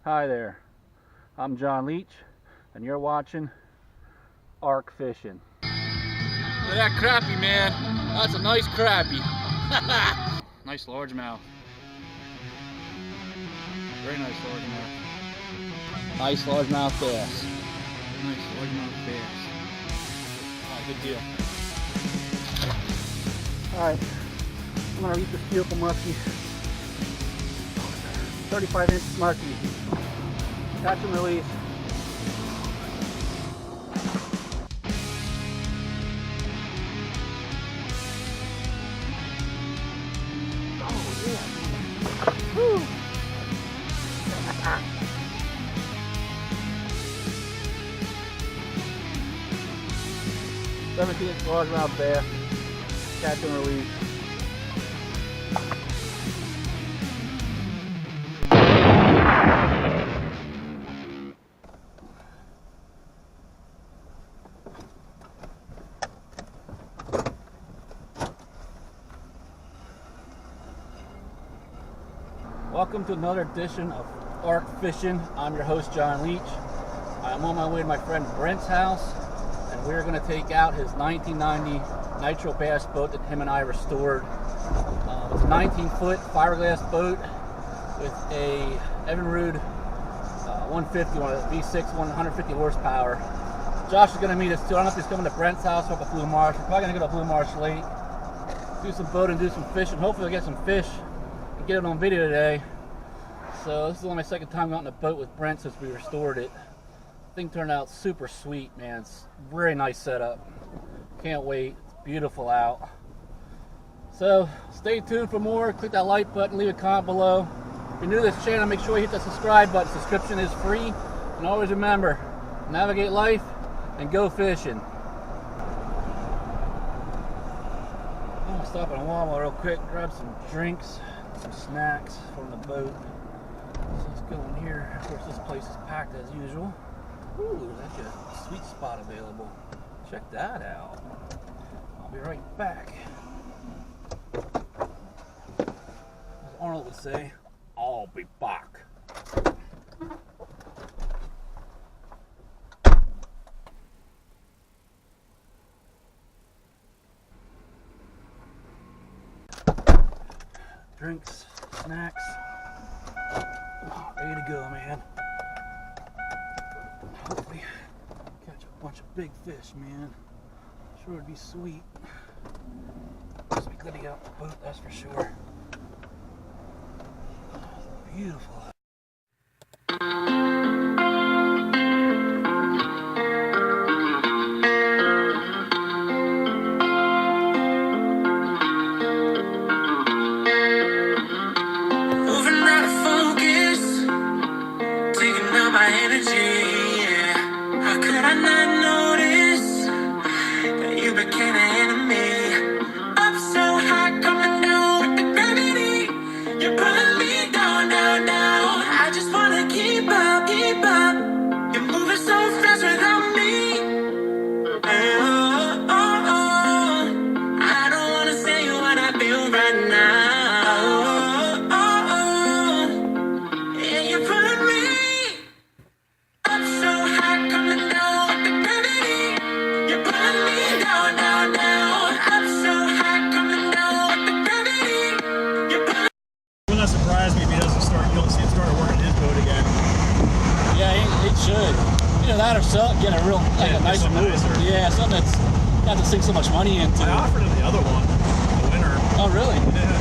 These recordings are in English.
Hi there, I'm John Leach, and you're watching Arc Fishing. Look at that crappie, man. That's a nice crappie. Nice largemouth. Very nice largemouth. Nice largemouth bass. Nice largemouth bass. Oh, good deal. Alright, I'm going to reach this beautiful musky. 35-inch musky. Catch and release. Oh yeah. Woo. 17-inch largemouth bass. Catch and release. Welcome to another edition of Arc Fishing. I'm your host, John Leach. I'm on my way to my friend Brent's house, and we're going to take out his 1990 Nitro Bass Boat that him and I restored. It's a 19-foot fiberglass boat with a Evinrude 150 on a V6, 150 horsepower. Josh is going to meet us too. I don't know if he's coming to Brent's house or up at Blue Marsh. We're probably going to go to Blue Marsh Lake, do some boating, do some fishing. Hopefully we'll get some fish and get it on video today. So this is only my second time out on a boat with Brent since we restored it. The thing turned out super sweet, man. It's a very nice setup. Can't wait. It's beautiful out. So stay tuned for more. Click that like button, leave a comment below. If you're new to this channel, make sure you hit that subscribe button. Subscription is free. And always remember, navigate life and go fishing. I'm gonna stop at a Walmart real quick, grab some drinks, some snacks from the boat. So let's go in here. Of course, this place is packed as usual. Ooh, that's a sweet spot available. Check that out. I'll be right back. As Arnold would say, I'll be back. Drinks, snacks. Ready to go, man. Hopefully catch a bunch of big fish, man. Sure would be sweet. Must be good to get out the boat, that's for sure. Beautiful. That or something, get a real, like a nicer move. Yeah, something that's got to sink so much money into. I offered him the other one, the winner. Oh, really? Yeah.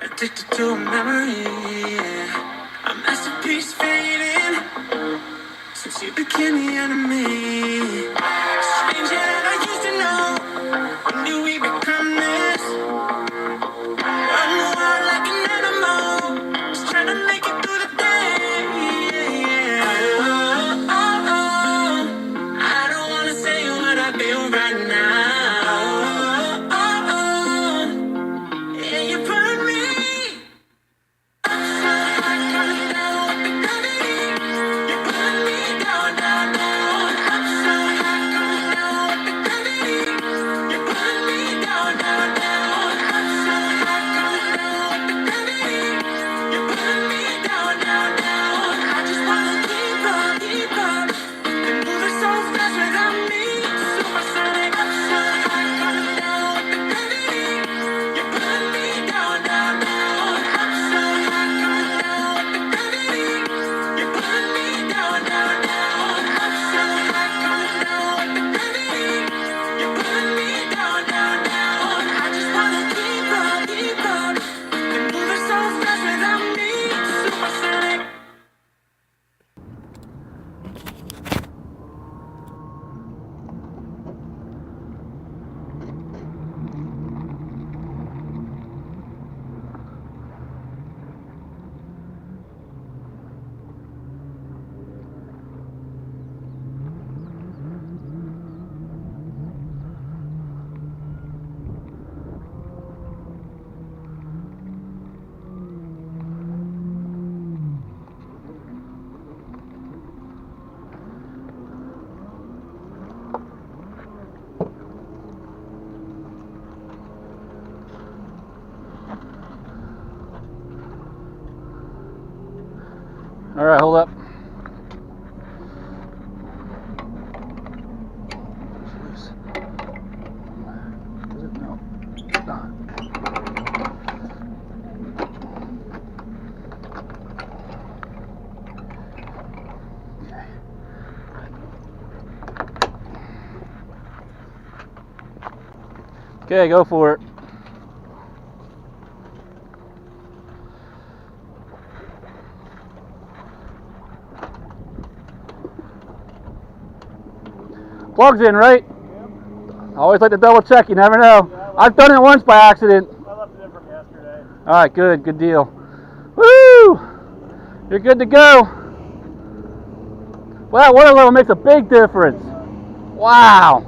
Addicted to a memory, a masterpiece fading since you became the enemy. Stranger than I used to know. When do we become this? Run wild like an animal, just trying to make it through the day. I don't wanna say what I feel right now. Yeah, you put me up so high. All right, hold up. Loose. Is it? No. It's not. Okay, go for it. Plug's in, right? Yep. I always like to double check, you never know. Yeah, I've done it once by accident. I left it in from yesterday. Alright, good deal. Woo! You're good to go. Well, that water level makes a big difference. Wow.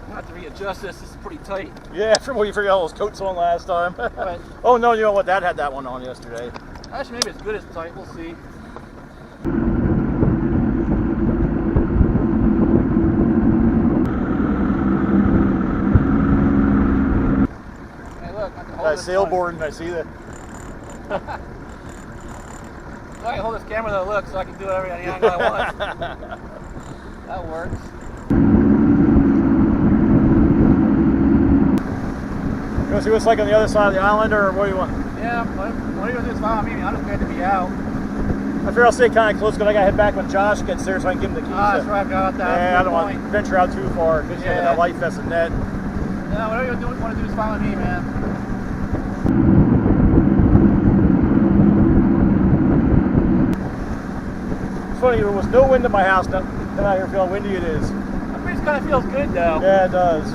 I have to readjust this. This is pretty tight. Yeah, from what you figured all those coats on last time. Right. Oh no, you know what? Dad had that one on yesterday. Actually, maybe it's good as tight. We'll see. Hey, look. I can hold this Sailboarding, I see that. I can hold this camera though, look, so I can do it every angle I want. That works. You want to see what it's like on the other side of the island, or what do you want? Yeah, what are you going to do? It's fine. I mean, I'm just glad to be out. I figure I'll stay kind of close because I got to head back when Josh gets there so I can give him the keys. Ah, that's right, I got that. Yeah, I don't want to venture out too far because you got that light vest and net. Yeah, whatever you want to do is fine with me, man. It's funny, there was no wind in my house. Then out here, feel how windy it is. The breeze kind of feels good, though. Yeah, it does.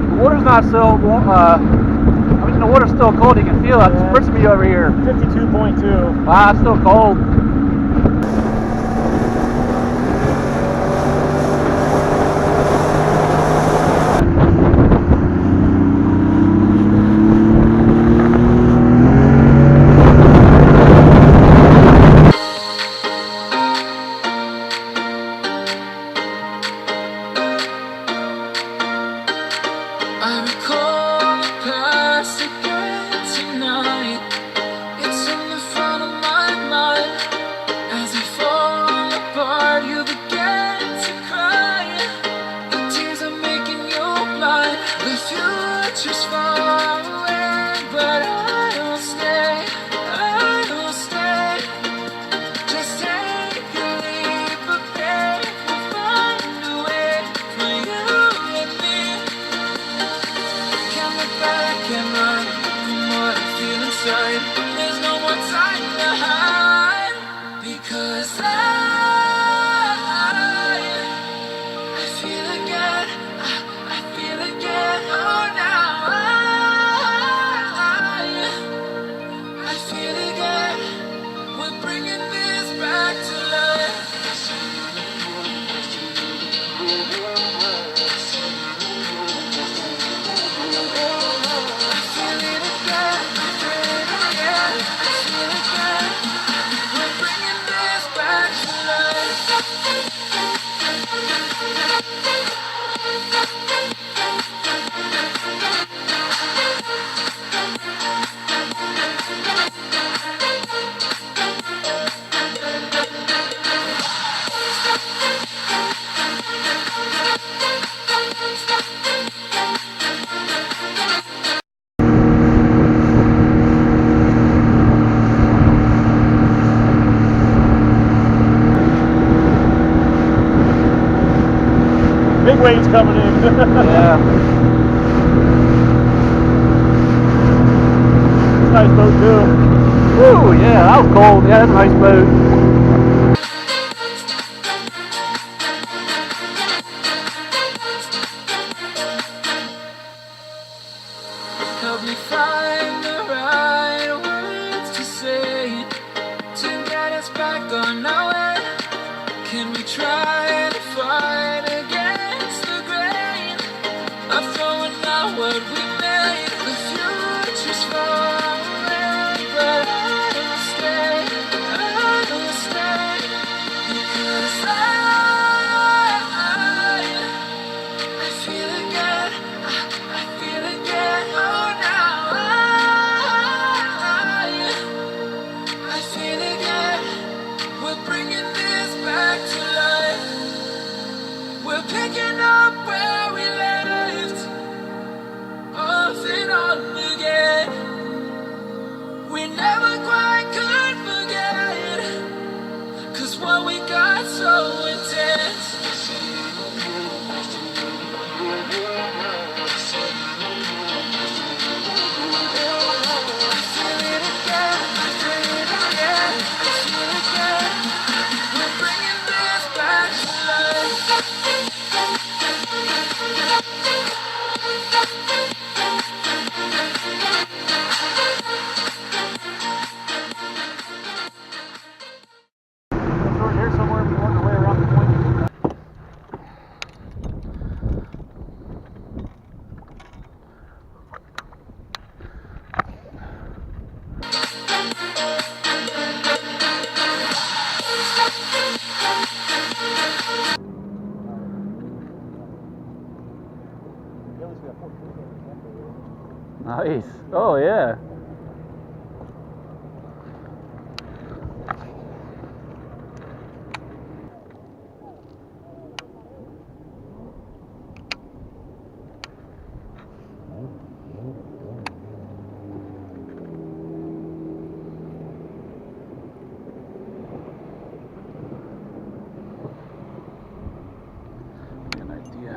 The water's not so, I mean, the water's still cold. You can feel it. It's spritzing me over here. 52.2. Wow, it's still cold. I recall the past again tonight. It's in the front of my mind. As I fall apart, you begin to cry. The tears are making you blind. The future's far away, but I will stay. I will stay. Just take a leap of faith. We'll find a way for you and me. Can't look back and run from what I feel inside. There's no more time to hide, because I feel again. I feel again. Oh, now I feel again. We're bringing this back to life. Big waves coming in. Yeah. It's a nice boat too. Ooh, yeah, that was cold. Yeah, that's a nice boat. Help me find the right words to say to get us back on our way. Nice. Oh, yeah. An idea.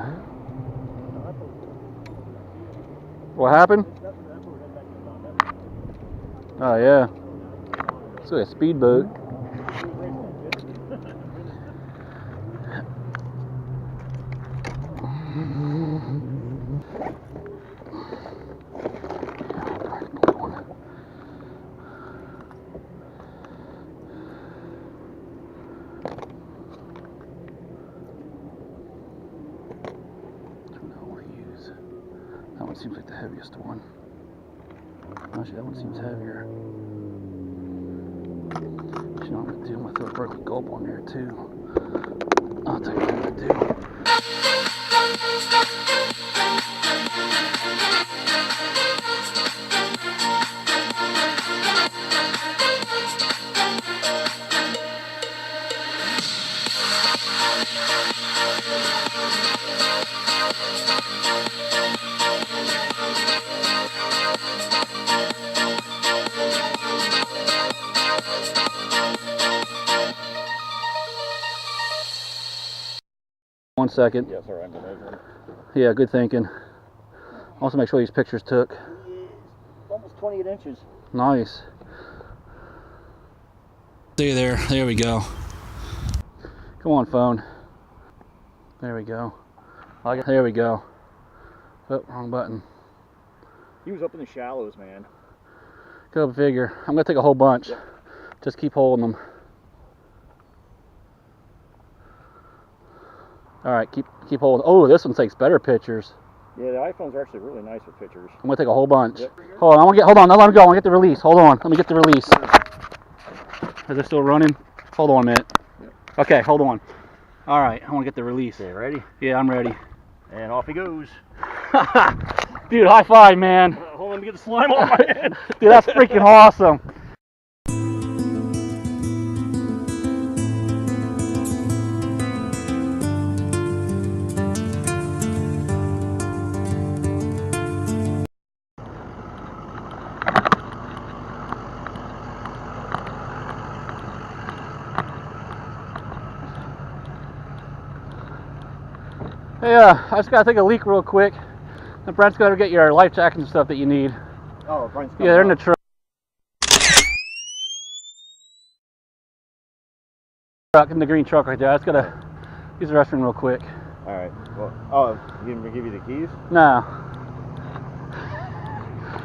What happened? Oh, yeah. It's like a speedboat. That one seems like the heaviest one. Actually, that one seems heavier. You know what I'm gonna do? I'm gonna throw a Berkeley Gulp on there too. I'll tell you what I'm gonna do. One second. Yeah, sorry, I'm measuring. Yeah, good thinking. Also, make sure these pictures took. Almost 28 inches. Nice. Stay there. There we go. Come on, phone. There we go. There we go. Oh, wrong button. He was up in the shallows, man. Go figure. I'm gonna take a whole bunch. Yep. Just keep holding them. All right, keep holding. Oh, this one takes better pictures. Yeah, the iPhones are actually really nice with pictures. I'm gonna take a whole bunch. Yep. Hold on, hold on. Don't let him go. I want to get the release. Hold on. Let me get the release. Is it still running? Hold on a minute. Yep. Okay, hold on. All right, I want to get the release. Okay, ready? Yeah, I'm ready. And off he goes. Dude, high five, man. Hold on, let me get the slime on my head. Dude, that's freaking awesome. Hey, I just gotta take a leak real quick. And Brent's gotta get your life jackets and stuff that you need. Oh, Brent's Yeah, they're in the truck. In the green truck right there. I just gotta use the restroom real quick. All right. Well, oh, he didn't give you the keys? No.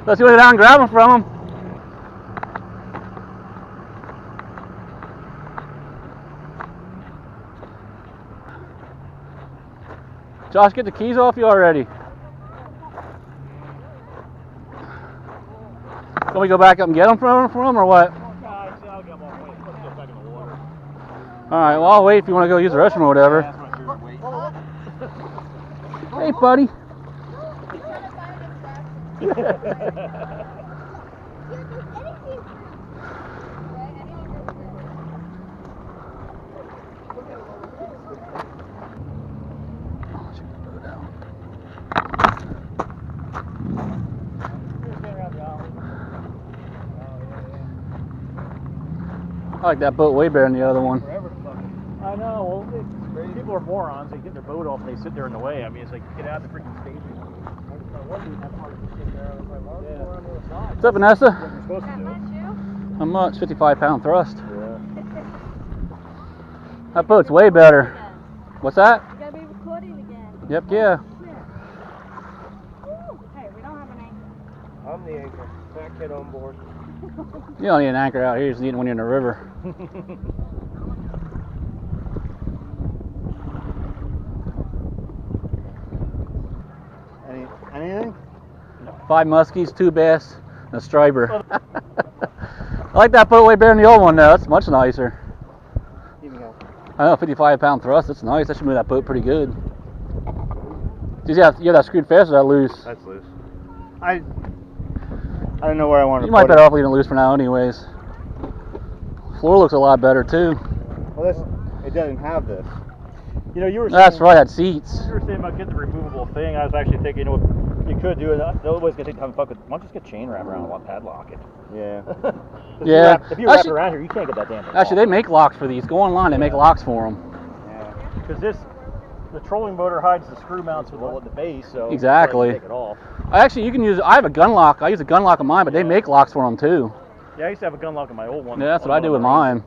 Let's go down and grab them from him. Josh, get the keys off you already. Can we go back up and get them from him or what? I'll get them off. Let's get back in the water. Alright, well I'll wait if you want to go use the restroom or whatever. Hey buddy. I like that boat way better than the other one. I know. Well, people are morons. They get their boat off and they sit there in the way. I mean, it's like, get out of the freaking station. What's up, Vanessa? What you're supposed to do. How much? 55-pound thrust. Yeah. That boat's way better. What's that? You gotta be recording again. Yep, yeah. Hey, we don't have an anchor. I'm the anchor. Back kid on board. You don't need an anchor out here, you just need one in the river. Anything? 5 muskies, 2 bass, and a striper. I like that boat way better than the old one though, it's much nicer. Give me go. I know, 55-pound thrust, that's nice. That should move that boat pretty good. You have that screwed fast or that loose? That's loose. I don't know where I want to You put might it. better off leaving it loose for now anyways. Floor looks a lot better too. Well, it doesn't have this. You know, you were That's saying, right, had seats. You were saying about getting the removable thing. I was actually thinking, you know, what you could do, and the other way's gonna take time to fuck with. Why don't you just get chain wrap around and padlock it? Yeah. Yeah. If you wrap it Actually- around here, you can't get that damn thing Actually, they off. make locks for these. Go online, they make locks for them. Yeah. Because the trolling motor hides the screw mounts with the base, so Exactly. you can take it off. Actually, you can use. I have a gun lock. I use a gun lock on mine, but they make locks for them too. Yeah, I used to have a gun lock in my old one. Yeah, that's on what I one do of with the mine.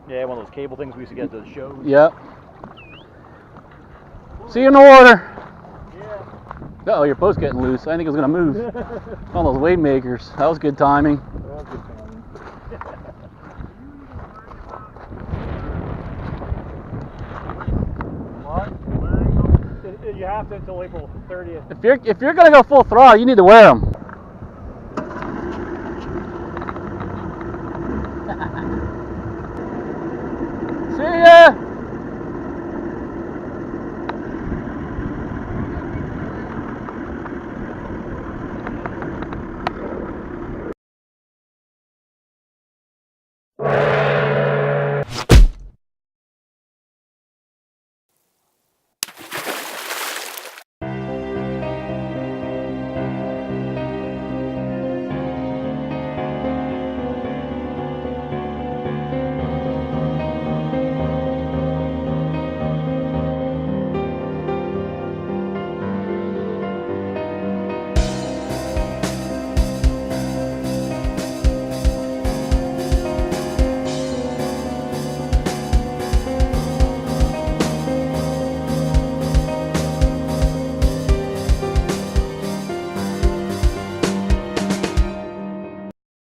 Yeah, one of those cable things we used to get to the shows. Yep. See you in the water. Yeah. Uh oh, your boat's getting loose. I think it was gonna move. One of those wave makers. That was good timing. What? You have to until April 30th. If you're gonna go full throttle, you need to wear them.